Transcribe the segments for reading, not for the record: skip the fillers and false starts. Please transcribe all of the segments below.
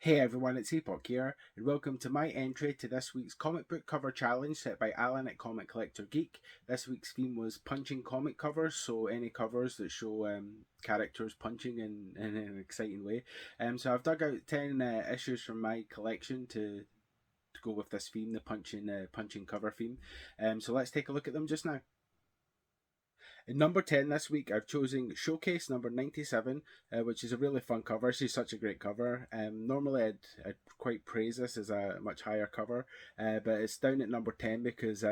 Hey everyone, it's Epoch here, and welcome to my entry to this week's comic book cover challenge set by Alan at Comic Collector Geek. This week's theme was punching comic covers, so any covers that show characters punching in an exciting way. So I've dug out 10 issues from my collection to go with this theme, the punching cover theme. So let's take a look at them just now. In number 10 this week, I've chosen Showcase number 97, which is a really fun cover. She's such a great cover. Normally, I'd quite praise this as a much higher cover, but it's down at number 10 because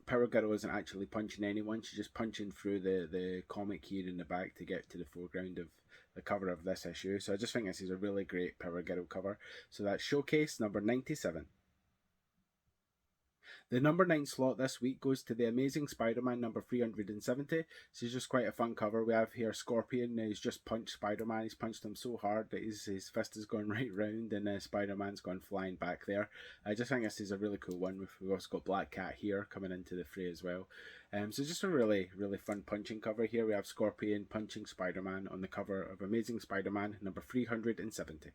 Power Girl isn't actually punching anyone. She's just punching through the comic here in the back to get to the foreground of the cover of this issue. So I just think this is a really great Power Girl cover. So that's Showcase number 97. The number 9 slot this week goes to The Amazing Spider-Man number 370. This is just quite a fun cover. We have here Scorpion. He's just punched Spider-Man. He's punched him so hard that his fist has gone right round and Spider-Man's gone flying back there. I just think this is a really cool one. We've also got Black Cat here coming into the fray as well. So just a really, really fun punching cover here. We have Scorpion punching Spider-Man on the cover of Amazing Spider-Man number 370.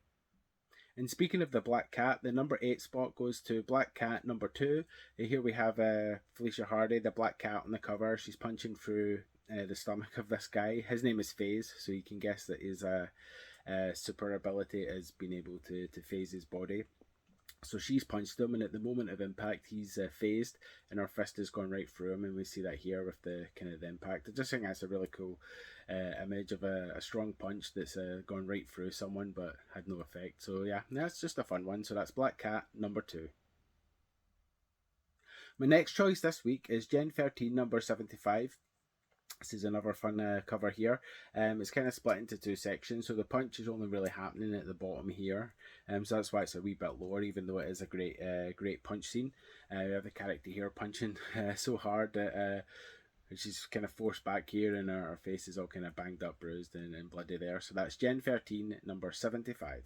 And speaking of the Black Cat, the number 8 spot goes to Black Cat number 2. Here we have Felicia Hardy, the Black Cat on the cover. She's punching through the stomach of this guy. His name is Phase, so you can guess that his super ability is being able to phase his body. So she's punched him, and at the moment of impact, he's phased, and her fist has gone right through him, and we see that here with the kind of the impact. I just think that's a really cool image of a strong punch that's gone right through someone, but had no effect. So yeah, that's just a fun one. So that's Black Cat number 2. My next choice this week is Gen 13 number 75. This is another fun cover here. It's kind of split into two sections, so the punch is only really happening at the bottom here. So that's why it's a wee bit lower, even though it is a great punch scene. We have the character here punching so hard that she's kind of forced back here, and her face is all kind of banged up, bruised, and bloody there. So that's Gen 13, number 75.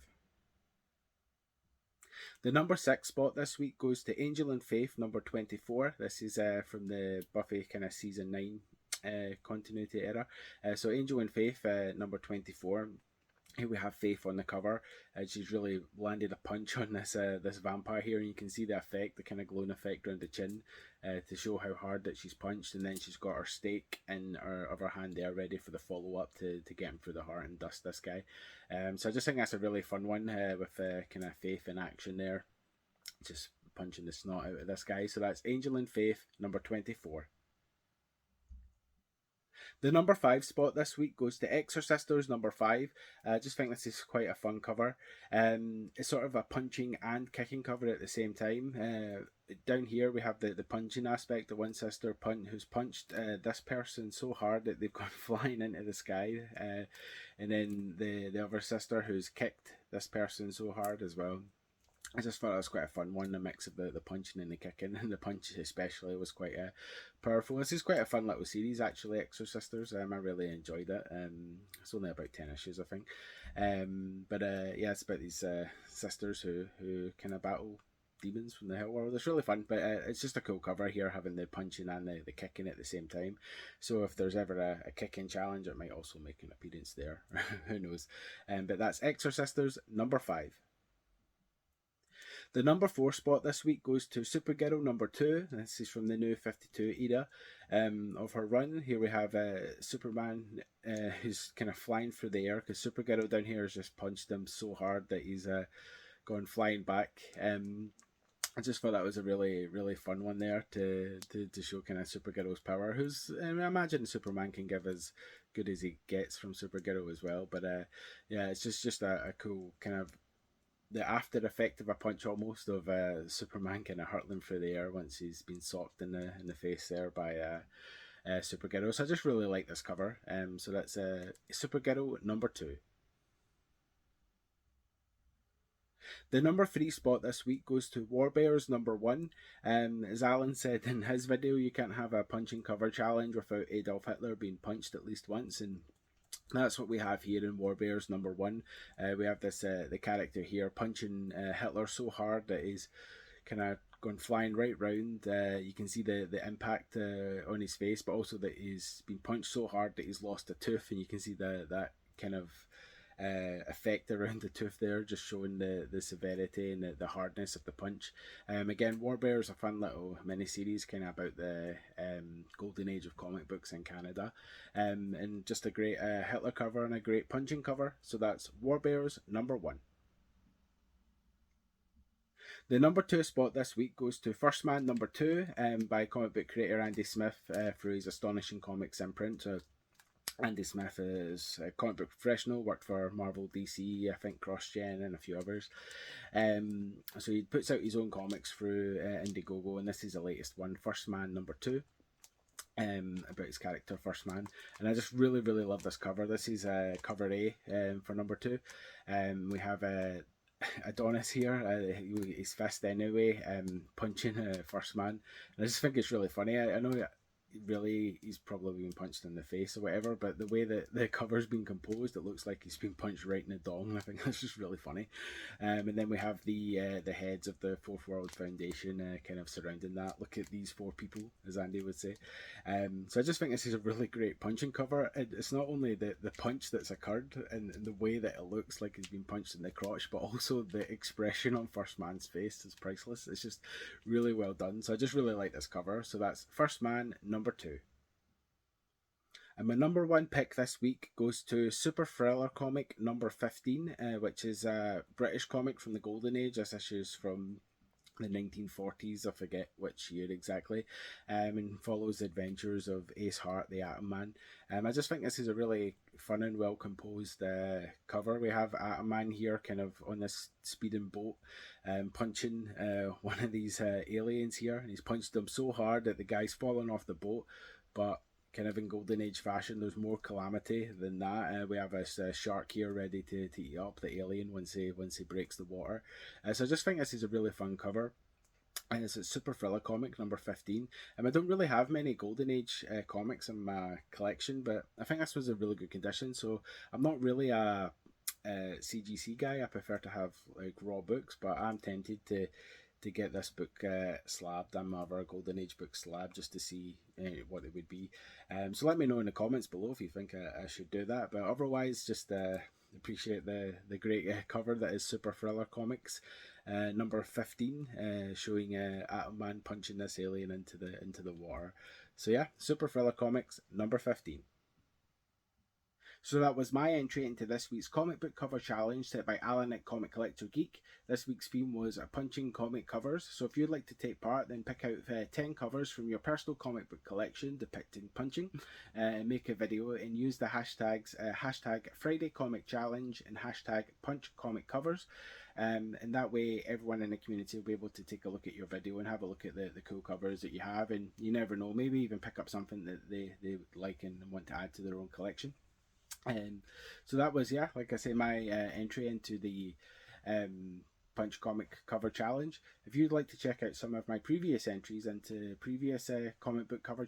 The number 6 spot this week goes to Angel and Faith, number 24. This is from the Buffy kind of season 9 continuity era. So Angel and Faith, number 24. Here we have Faith on the cover. She's really landed a punch on this vampire here, and you can see the effect, the kind of glowing effect around the chin, to show how hard that she's punched. And then she's got her stake in her hand there, ready for the follow up to get him through the heart and dust this guy. So I just think that's a really fun one with kind of Faith in action there, just punching the snot out of this guy. So that's Angel and Faith, number 24. The number 5 spot this week goes to Exorcisters number 5. I just think this is quite a fun cover. It's sort of a punching and kicking cover at the same time. Down here we have the punching aspect. The one sister who's punched this person so hard that they've gone flying into the sky. And then the other sister who's kicked this person so hard as well. I just thought it was quite a fun one, the mix of the punching and the kicking, and the punch especially was quite powerful. This is quite a fun little series, actually, Exorcisters. I really enjoyed it. It's only about 10 issues, I think. But yeah, it's about these sisters who kind of battle demons from the hell world. It's really fun, but it's just a cool cover here, having the punching and the kicking at the same time. So if there's ever a kicking challenge, it might also make an appearance there. Who knows? But that's Exorcisters number 5. The number 4 spot this week goes to Supergirl number 2. This is from the new 52 era of her run. Here we have Superman who's kind of flying through the air, because Supergirl down here has just punched him so hard that he's gone flying back. I just thought that was a really, really fun one there to show kind of Supergirl's power. I imagine Superman can give as good as he gets from Supergirl as well. But yeah, it's just a cool kind of the after effect of a punch almost of Superman kind of hurtling through the air once he's been socked in the face there by Supergirl. So I just really like this cover. So that's Supergirl number 2. The number 3 spot this week goes to Warbears number 1. As Alan said in his video, you can't have a punching cover challenge without Adolf Hitler being punched at least once, and that's what we have here in Warbears number 1. We have this the character here punching Hitler so hard that he's kind of gone flying right round. You can see the impact on his face, but also that he's been punched so hard that he's lost a tooth, and you can see that kind of effect around the tooth there, just showing the severity and the hardness of the punch. Again, Warbear is a fun little mini series kind of about the golden age of comic books in Canada, and just a great Hitler cover and a great punching cover. So that's Warbears #1. The #2 spot this week goes to First Man #2 by comic book creator Andy Smith for his Astonishing Comics imprint. So Andy Smith is a comic book professional, worked for Marvel, DC, I think CrossGen, and a few others. So he puts out his own comics through Indiegogo, and this is the latest one, First Man #2. About his character First Man, and I just really love this cover. This is cover A for #2. We have Adonis here, his fist anyway, punching First Man, and I just think it's really funny. I know really he's probably been punched in the face or whatever, but the way that the cover's been composed, it looks like he's been punched right in the dong. I think that's just really funny. And then we have the heads of the Fourth World Foundation kind of surrounding that. Look at these four people, as Andy would say. So I just think this is a really great punching cover. It's not only the punch that's occurred and the way that it looks like he's been punched in the crotch, but also the expression on First Man's face is priceless. It's just really well done. So I just really like this cover. So that's First Man #2. And my #1 pick this week goes to Super Thriller comic #15, which is a British comic from the Golden Age. This issue's from the 1940s, I forget which year exactly, and follows the adventures of Ace Hart, the Atom Man. I just think this is a really fun and well composed cover. We have Atom Man here kind of on this speeding boat, punching one of these aliens here, and he's punched them so hard that the guy's fallen off the boat, but kind of in Golden Age fashion, there's more calamity than that. We have this shark here ready to eat up the alien once he breaks the water. So I just think this is a really fun cover. And it's a Super Thriller comic #15. I don't really have many Golden Age comics in my collection, but I think this was a really good condition. So I'm not really a CGC guy. I prefer to have like raw books, but I'm tempted to get this book slabbed. I'm a Golden Age book slab just to see what it would be. So let me know in the comments below if you think I should do that. But otherwise, just appreciate the great cover that is Super Thriller Comics #15, showing Atom Man punching this alien into the water. So yeah, Super Thriller Comics #15. So that was my entry into this week's comic book cover challenge set by Alan at Comic Collector Geek. This week's theme was punching comic covers. So if you'd like to take part, then pick out 10 covers from your personal comic book collection depicting punching, make a video and use the hashtags hashtag Friday Comic Challenge and hashtag Punch Comic Covers. And that way everyone in the community will be able to take a look at your video and have a look at the cool covers that you have, and you never know, maybe even pick up something that they like and want to add to their own collection. So that was, yeah, like I say, my entry into the Punch Comic Cover Challenge. If you'd like to check out some of my previous entries into previous comic book cover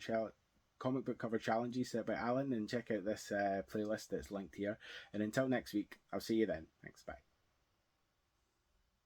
challenges set by Alan, then check out this playlist that's linked here. And until next week, I'll see you then. Thanks, bye.